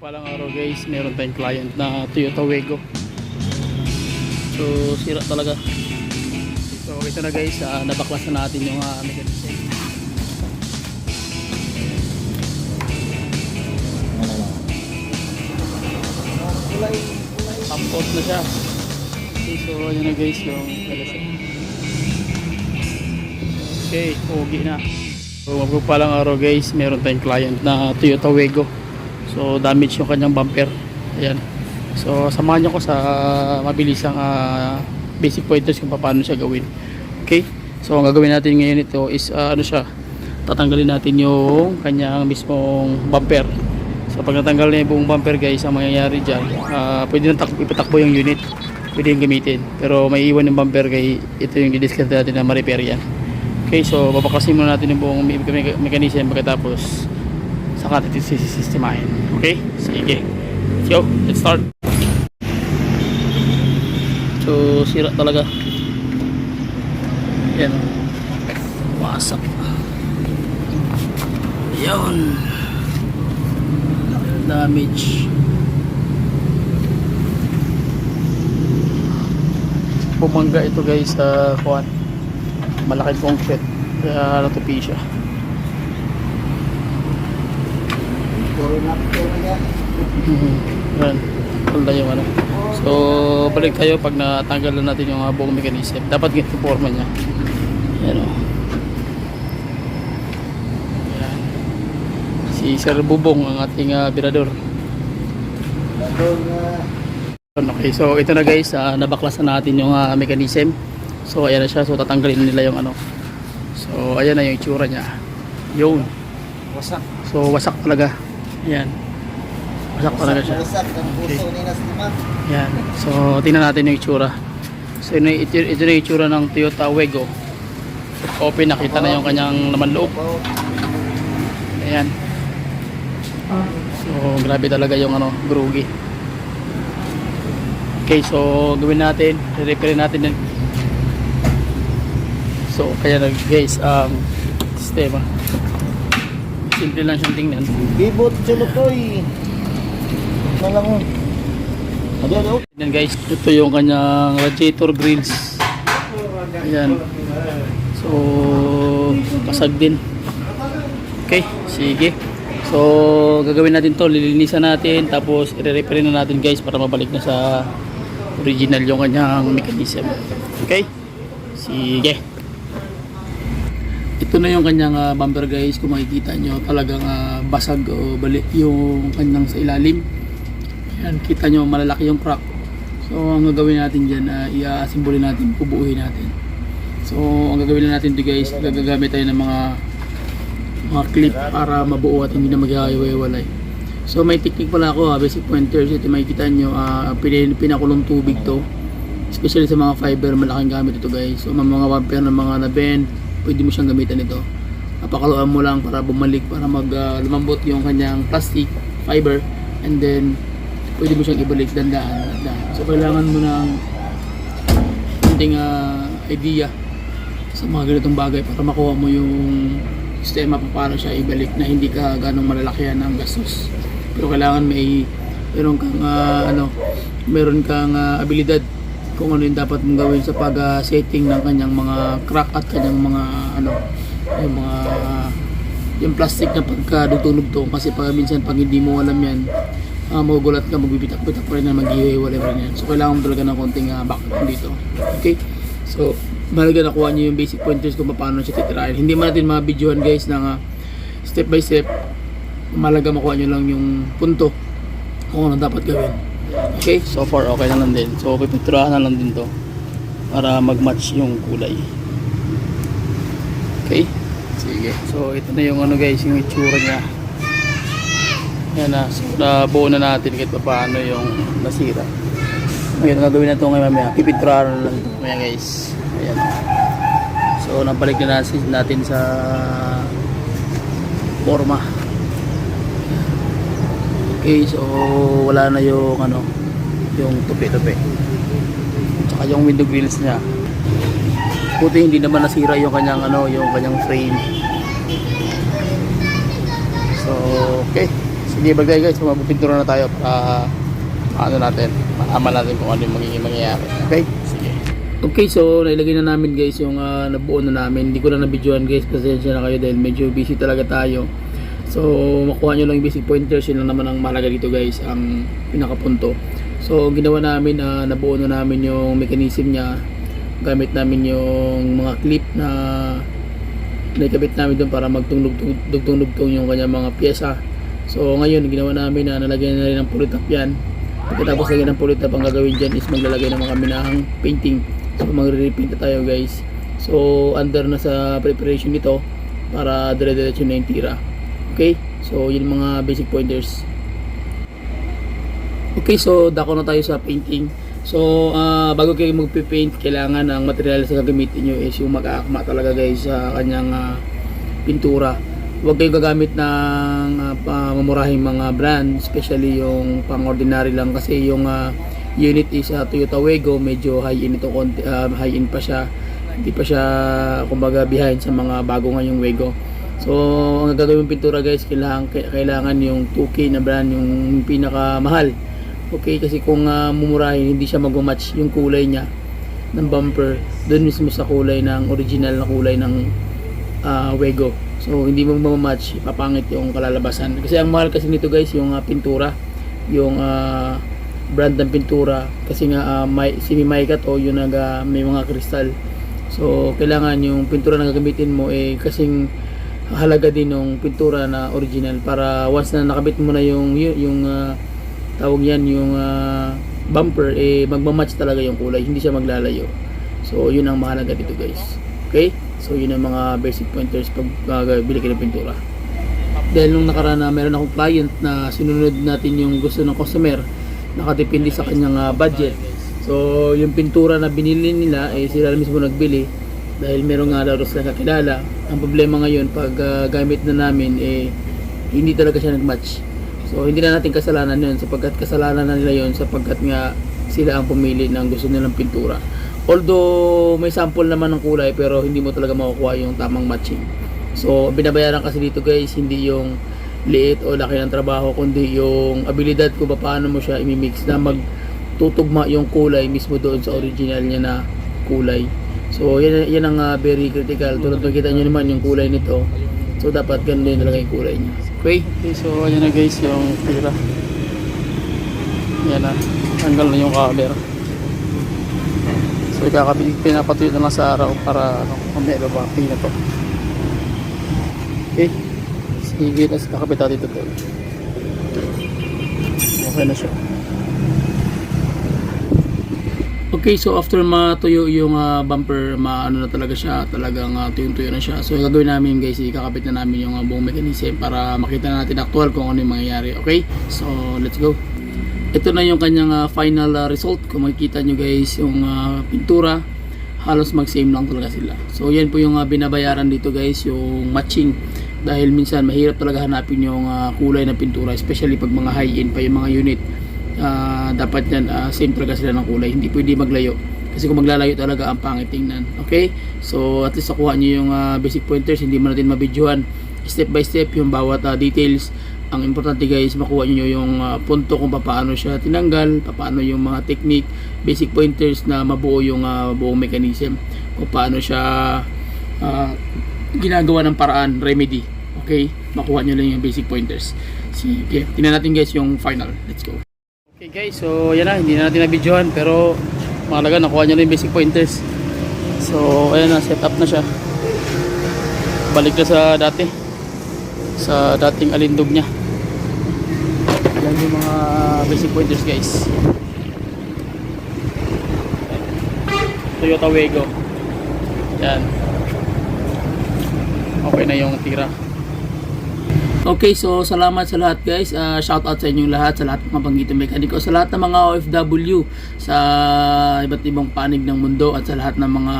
Palang araw guys, meron tayong client na Toyota Wego. So sira talaga. So ito na guys, nabaklasan natin yung mechanism. Top coat na siya. Okay, so yun na guys yung mechanism. Okay, pogi na. So palang araw guys, meron tayong client na Toyota Wego. So damage yung kanyang bumper. Ayan. So samahan nyo ko sa mabilisang basic pointers kung paano siya gawin. Okay. So ang gagawin natin ngayon ito is ano siya, tatanggalin natin yung kanyang mismong bumper. So pag natanggal na yung buong bumper guys, ang mangyayari dyan, pwede nang ipatakbo yung unit, pwede yung gamitin, pero may iwan yung bumper kay ito yung didiscount natin na ma-repair yan. Okay. So babaklasin muna natin yung buong mechanism, pagkatapos saka natin sistemahin. Okay? Sige. So, let's start. So, sira talaga. Yan. Wasak. Yan. Damage. Bumangga ito guys sa kuwan. Malaking concrete. Kaya natupi siya. Yan, tulad yung ano. So balik tayo pag natanggal na natin yung buong mechanism. Dapat ganito forma nya. Yan o. Yan. Si Sir Bubong ang ating birador. Okay, so ito na guys, nabaklasan natin yung mechanism. So ayan na siya, so tatanggalin nila yung ano. So ayan na yung itsura nya. Yun. Wasak. So wasak talaga. Ayan. Wasak talaga siya. Okay. Ayan. So tingnan natin yung itsura. So ito na yung itsura ng Toyota Wego. Open, nakita na yung kanyang laman loob. Ayan. So grabe talaga yung ano, grugi. Okay, so gawin natin, repair natin din. So kaya na guys, sistema. Simple lang siyang tingnan. Bibot chulukoy. Nalang. Ano? Ayan guys, ito yung kanyang radiator grills. Ayan. So, kasag din. Okay, sige. So, gagawin natin to, lilinisan natin, tapos i-repair na natin guys para mabalik na sa original yung kanyang mechanism. Okay? Sige. Ito na yung kanyang bumper guys. Kung makikita nyo, talagang basag o balik yung kanyang sa ilalim. Ayan, kita nyo malalaki yung crack. So ang gagawin natin dyan, i-assemble natin, pubuuhin natin. So ang gagawin natin dito guys, gagamit tayo ng mga clip para mabuo at hindi na maghihiwalay. So may technique pala ako, basic pointers. Ito makikita nyo, pinakulong tubig to, especially sa mga fiber, malaking gamit ito guys. So mga bumper ng mga na-bend, pwede mo siyang gamitan ito. Napakaluan mo lang para bumalik, para lumambot yung kanyang plastic fiber, and then pwede mo siyang ibalik dandaan. So kailangan mo ng konting idea sa mga ganitong bagay para makuha mo yung sistema pa paano siya ibalik na hindi ka ganong malalakihan ng gastos. Pero kailangan meron kang abilidad kung ano yung dapat mong gawin sa pag-setting ng kanyang mga crack at kanyang mga yung plastic na pagkadutunog to, kasi minsan pag hindi mo alam yan, magugulat ka, magbibitak-bitak pa rin na mag-iwalay pa rin yan. So kailangan mo talaga ng konting background dito. Okay, so mahalaga nakuha nyo yung basic pointers kung paano siya titirahin. Hindi man natin mga-videohan guys ng step by step. Mahalaga makuha nyo lang yung punto kung ano dapat gawin. Okay, so far okay na lang din. So pipinturahan na lang din to para mag-match yung kulay. Okay, sige. So ito na yung ano guys, yung itsura niya. Yan na, so nabuo na natin kahit paano yung nasira. Ngayon gagawin na ito ngayon mamaya, pipinturahan na lang ito mamaya guys. Ayan. So nabalik na natin sa forma. Okay, so wala na yung ano, yung tupi-tupi. Tsaka yung window grills niya. Buti hindi naman nasira yung kanyang yung kanyang frame. So, okay. sige, bagay guys, magpipintura na tayo para ano natin, malaman natin kung ano yung magiging mangyayari. Okay? Sige. Okay, so nailagay na namin guys yung nabuo na namin. Hindi ko na nabidyoan guys, pasensya na kayo dahil medyo busy talaga tayo. So makuha nyo lang yung basic pointers, yun lang naman ang mahalaga dito guys, ang pinakapunto. So ginawa namin, nabuo na namin yung mechanism niya. Gamit namin yung mga clip na naikabit namin doon para magtungdugtong yung kanyang mga pyesa. So ngayon ginawa namin na nalagyan na rin ng pulitap yan. Pagkatapos lagyan ng pulitap, ang gagawin dyan is maglalagay naman kami ng painting. So magre-repaint na tayo guys. So under na sa preparation nito para dire-diretso na yung tira. Okay, so yun mga basic pointers. Okay, so dako na tayo sa painting. So bago kayo magpipaint, kailangan ang material sa gagamitin nyo is yung mag-aakma talaga guys sa kanyang pintura. Huwag kayo gagamit ng mamurahing mga brand, especially yung pang-ordinary lang, kasi yung unit is Toyota Wego, medyo high-end ito, high-end pa siya, hindi pa siya kumbaga behind sa mga bago ngayong Wego. So ang gagawin pintura guys, kailangan yung 2K na brand, yung pinakamahal. Okay, kasi kung mumurahin, hindi siya mag-match yung kulay niya ng bumper doon mismo sa kulay ng original na kulay ng Wego. So hindi mo ma-match, papangit yung kalalabasan. Kasi ang mahal kasi nito guys, yung pintura, yung brand ng pintura, kasi nga semi-micat o yung may mga kristal. So kailangan yung pintura na gagamitin mo kasing halaga din ng pintura na original, para once na nakabit mo na yung tawag yan, yung bumper, magmamatch talaga yung kulay, hindi siya maglalayo. So yun ang mahalaga dito guys. Okay, so yun ang mga basic pointers pag bili kayo ng pintura. Dahil nung nakaraan na meron akong client na sinunod natin yung gusto ng customer, nakatipindi sa kanyang budget. So yung pintura na binili nila sila mismo nagbili dahil meron nga daw sila kakilala. Ang problema ngayon, pag gamit na namin hindi talaga siya nagmatch. So hindi na natin kasalanan yun, sapagkat kasalanan na nila yun sapagkat nga sila ang pumili ng gusto nilang pintura. Although may sample naman ng kulay, pero hindi mo talaga makukuha yung tamang matching. So binabayaran kasi dito guys, hindi yung liit o laki ng trabaho, kundi yung abilidad kung paano mo siya imimix na magtutugma yung kulay mismo doon sa original niya na kulay. So yan ang very critical. Tulad makita nyo naman yung kulay nito, so dapat ganun din talaga yung kulay niya. Okay, so ayan na guys yung tira. Yan na, tanggal na yung cover. So pinapatuyo na lang sa araw para mamaya babaki na to. Okay, sige, tapos kakapit natin ito. Okay na siya. Okay, so after matuyo yung bumper, maano na talaga siya, talagang tuyong-tuyo na siya. So gagawin namin guys, ikakapit na namin yung buong mechanism para makita natin actual kung ano yung mangyayari. Okay, so let's go. Ito na yung kanyang final result. Kung makikita nyo guys, yung pintura, halos mag-same lang talaga sila. So yan po yung binabayaran dito guys, yung matching. Dahil minsan mahirap talaga hanapin yung kulay ng pintura, especially pag mga high-end pa yung mga unit. Dapat yan same talaga sila ng kulay, hindi pwede maglayo, kasi kung maglalayo talaga ang pangit tingnan. Okay, so at least nakuha nyo yung basic pointers, hindi mo natin mabidyohan step by step yung bawat details. Ang importante guys, makuha nyo yung punto kung paano siya tinanggal, paano yung mga technique, basic pointers na mabuo yung buong mechanism, kung paano siya ginagawa ng paraan, remedy. Okay, makuha nyo lang yung basic pointers. Sige, tingnan natin guys yung final. Let's go. Okay guys, so yan na, hindi na natin na-videohan, pero mahalaga nakuha nyo lang yung basic pointers. So ayan na, set up na siya. Balik na sa dating alindog niya. Yan yung mga basic pointers guys. Toyota Wego. Yan. Okay na yung tira. Okay, so salamat sa lahat guys. Shout out sa inyong lahat, sa lahat ng mga banggitong mekaniko, sa lahat ng mga OFW sa iba't ibang panig ng mundo, at sa lahat ng mga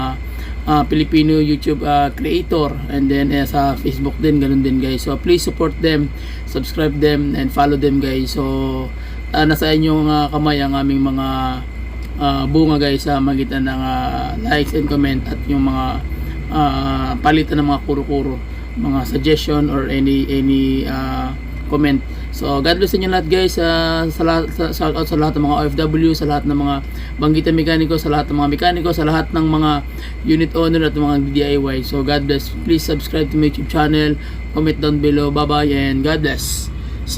Filipino YouTube creator, and then sa Facebook din, ganun din guys. So please support them, subscribe them, and follow them guys. So nasa inyong kamay ang aming mga bunga guys, sa magitan ng likes and comment, at yung mga palitan ng mga kuro-kuro, mga suggestion or any comment. So God bless sa inyo lahat guys, shout out sa lahat ng mga OFW, sa lahat ng mga banggitan mekaniko, sa lahat ng mga mekaniko, sa lahat ng mga unit owner at mga DIY. So God bless, please subscribe to my YouTube channel, comment down below, bye bye and God bless.